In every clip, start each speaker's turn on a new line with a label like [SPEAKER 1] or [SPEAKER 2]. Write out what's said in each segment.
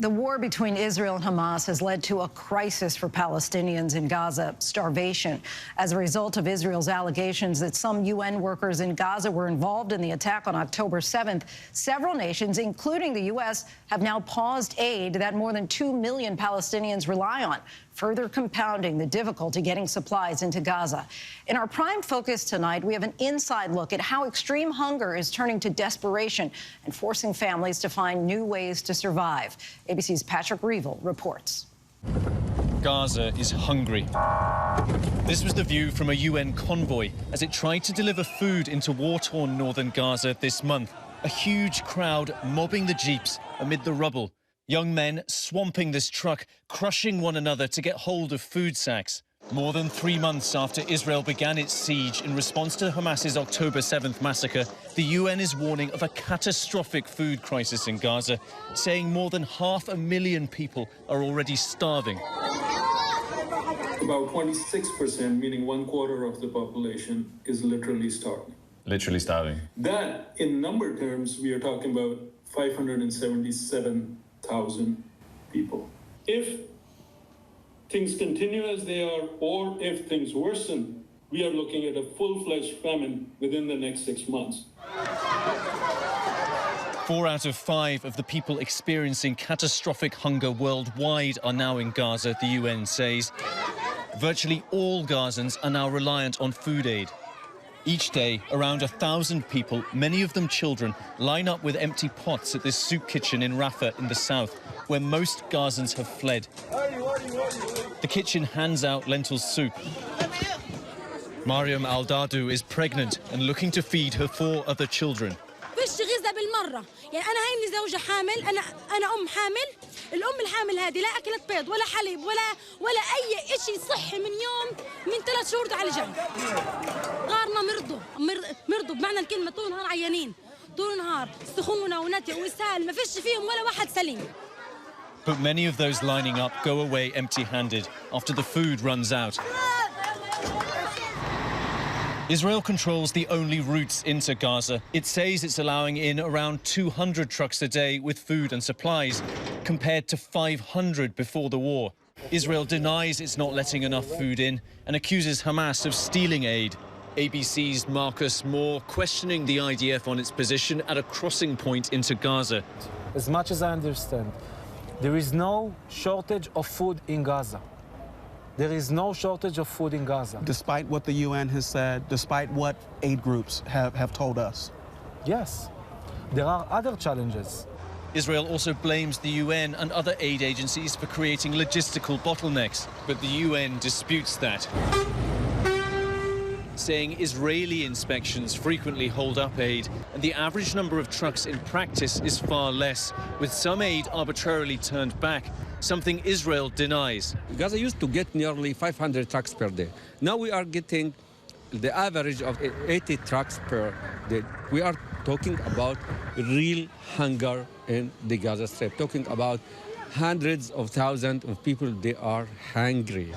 [SPEAKER 1] The war between Israel and Hamas has led to a crisis for Palestinians in Gaza, starvation. As a result of Israel's allegations that some UN workers in Gaza were involved in the attack on October 7th, several nations, including the U.S., have now paused aid that more than 2 million Palestinians rely on, further compounding the difficulty getting supplies into Gaza. In our prime focus tonight, we have an inside look at how extreme hunger is turning to desperation and forcing families to find new ways to survive. ABC's Patrick Reevell reports.
[SPEAKER 2] Gaza is hungry. This was the view from a UN convoy as it tried to deliver food into war-torn northern Gaza this month. A huge crowd mobbing the jeeps amid the rubble. Young men swamping this truck, crushing one another to get hold of food sacks. More than 3 months after Israel began its siege in response to Hamas's October 7th massacre, the UN is warning of a catastrophic food crisis in Gaza, saying more than 500,000 people are already starving.
[SPEAKER 3] About 26%, meaning 1/4 of the population, is literally starving.
[SPEAKER 2] Literally starving.
[SPEAKER 3] That, in number terms, we are talking about 577,000 people. If things continue as they are, or if things worsen, we are looking at a full-fledged famine within the next 6 months.
[SPEAKER 2] 4 out of 5 of the people experiencing catastrophic hunger worldwide are now in Gaza, the UN says. Virtually all Gazans are now reliant on food aid. Each day, around 1,000 people, many of them children, line up with empty pots at this soup kitchen in Rafah in the south, where most Gazans have fled. The kitchen hands out lentil soup. Mariam Al-Dadu is pregnant and looking to feed her 4 other children.
[SPEAKER 4] يعني أنا هيني زوجة حامل أنا أم حامل الأم الحامل هذه لا أكلت بيض ولا حليب ولا أي شيء صحي من 3 شهور على جنب غارنا مرضوا بمعنى الكلمة طول النهار عيانين طول النهار سخونة ونتي وإسهال ما فيش فيهم ولا واحد سليم.
[SPEAKER 2] But many of those lining up go away empty-handed after the food runs out. Israel controls the only routes into Gaza. It says it's allowing in around 200 trucks a day with food and supplies, compared to 500 before the war. Israel denies it's not letting enough food in and accuses Hamas of stealing aid. ABC's Marcus Moore questioning the IDF on its position at a crossing point into Gaza.
[SPEAKER 5] As much as I understand, there is no shortage of food in Gaza. There is no shortage of food in Gaza.
[SPEAKER 6] Despite what the UN has said, despite what aid groups have told us.
[SPEAKER 5] Yes, there are other challenges.
[SPEAKER 2] Israel also blames the UN and other aid agencies for creating logistical bottlenecks, but the UN disputes that, saying Israeli inspections frequently hold up aid, and the average number of trucks in practice is far less, with some aid arbitrarily turned back, something Israel denies.
[SPEAKER 7] Gaza used to get nearly 500 trucks per day. Now we are getting the average of 80 trucks per day. We are talking about real hunger in the Gaza Strip, talking about hundreds of thousands of people, they are hungry.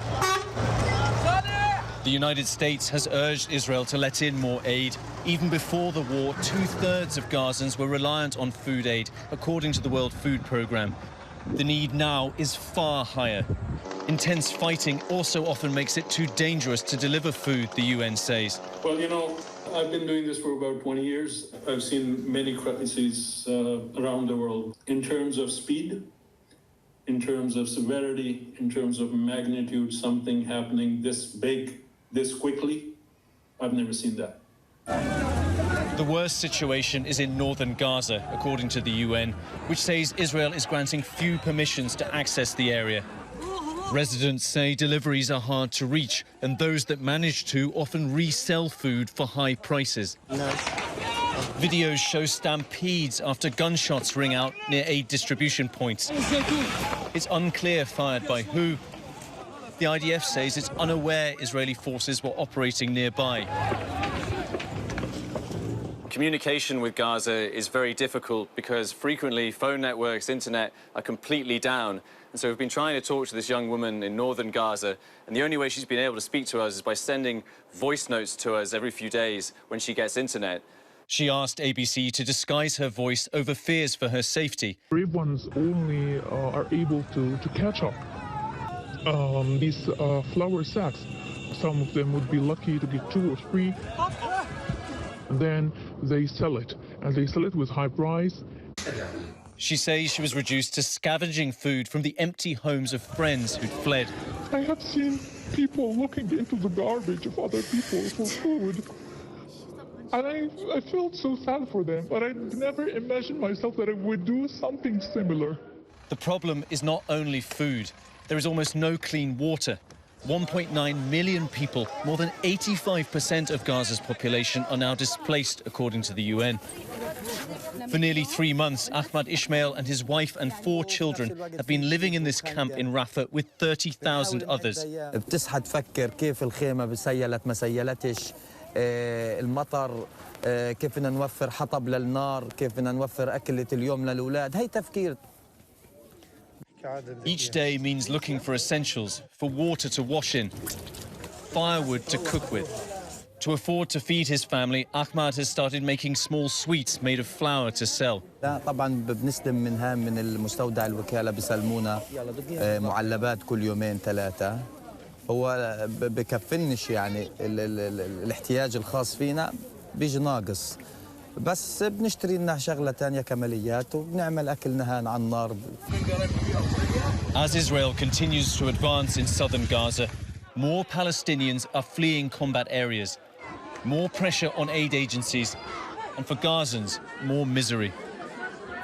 [SPEAKER 2] The United States has urged Israel to let in more aid. Even before the war, 2/3 of Gazans were reliant on food aid, according to the World Food Programme. The need now is far higher. Intense fighting also often makes it too dangerous to deliver food, the UN says.
[SPEAKER 3] Well, you know, I've been doing this for about 20 years. I've seen many crises around the world in terms of speed, in terms of severity, in terms of magnitude, something happening this big, this quickly. I've never seen that.
[SPEAKER 2] The worst situation is in northern Gaza, according to the UN, which says Israel is granting few permissions to access the area. Residents say deliveries are hard to reach, and those that manage to often resell food for high prices. Videos show stampedes after gunshots ring out near aid distribution points. It's unclear fired by who. The IDF says it's unaware Israeli forces were operating nearby. Communication with Gaza is very difficult because frequently phone networks, internet are completely down. And so we've been trying to talk to this young woman in northern Gaza, and the only way she's been able to speak to us is by sending voice notes to us every few days when she gets internet. She asked ABC to disguise her voice over fears for her safety.
[SPEAKER 8] Brave ones only are able to catch up. These flour sacks, some of them would be lucky to get 2 or 3. And then they sell it, and they sell it with high price.
[SPEAKER 2] She says she was reduced to scavenging food from the empty homes of friends who'd fled.
[SPEAKER 8] I have seen people looking into the garbage of other people for food. And I felt so sad for them, but I never imagined myself that I would do something similar.
[SPEAKER 2] The problem is not only food. There is almost no clean water. 1.9 million people, more than 85% of Gaza's population, are now displaced, according to the UN. For nearly 3 months, Ahmad Ismail and his wife and 4 children have been living in this camp in Rafah with 30,000 others.
[SPEAKER 9] بتصحى تفكر كيف الخيمة سيلت ما سيلتش المطر كيف بدنا نوفر حطب للنار كيف بدنا نوفر أكلة اليوم للأولاد هي تفكير.
[SPEAKER 2] Each day means looking for essentials, for water to wash in, firewood to cook with. To afford to feed his family, Ahmad has started making small sweets made of flour to sell.
[SPEAKER 9] طبعا بنستلم من المستودع الوكالة بسلمونا معلبات كل 2-3 هو بكفلنش يعني الاحتياج الخاص فينا بيجي ناقص بس بنشتري لنا شغلة تانية كماليات وبنعمل أكل نهان على النار.
[SPEAKER 2] As Israel continues to advance in southern Gaza, more Palestinians are fleeing combat areas, more pressure on aid agencies, and for Gazans, more misery.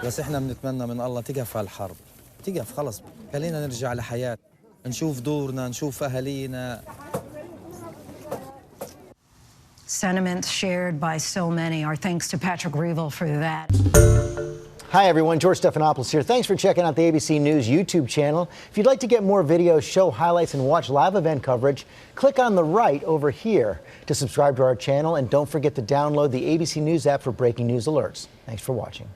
[SPEAKER 9] بس احنا بنتمنى من الله تقف هالحرب، تقف خلص، خلينا نرجع لحياة، نشوف دورنا، نشوف أهالينا.
[SPEAKER 1] Sentiments shared by so many. Our thanks to Patrick Reevell for that.
[SPEAKER 10] Hi, everyone. George Stephanopoulos here. Thanks for checking out the ABC News YouTube channel. If you'd like to get more videos, show highlights, and watch live event coverage, click on the right over here to subscribe to our channel. And don't forget to download the ABC News app for breaking news alerts. Thanks for watching.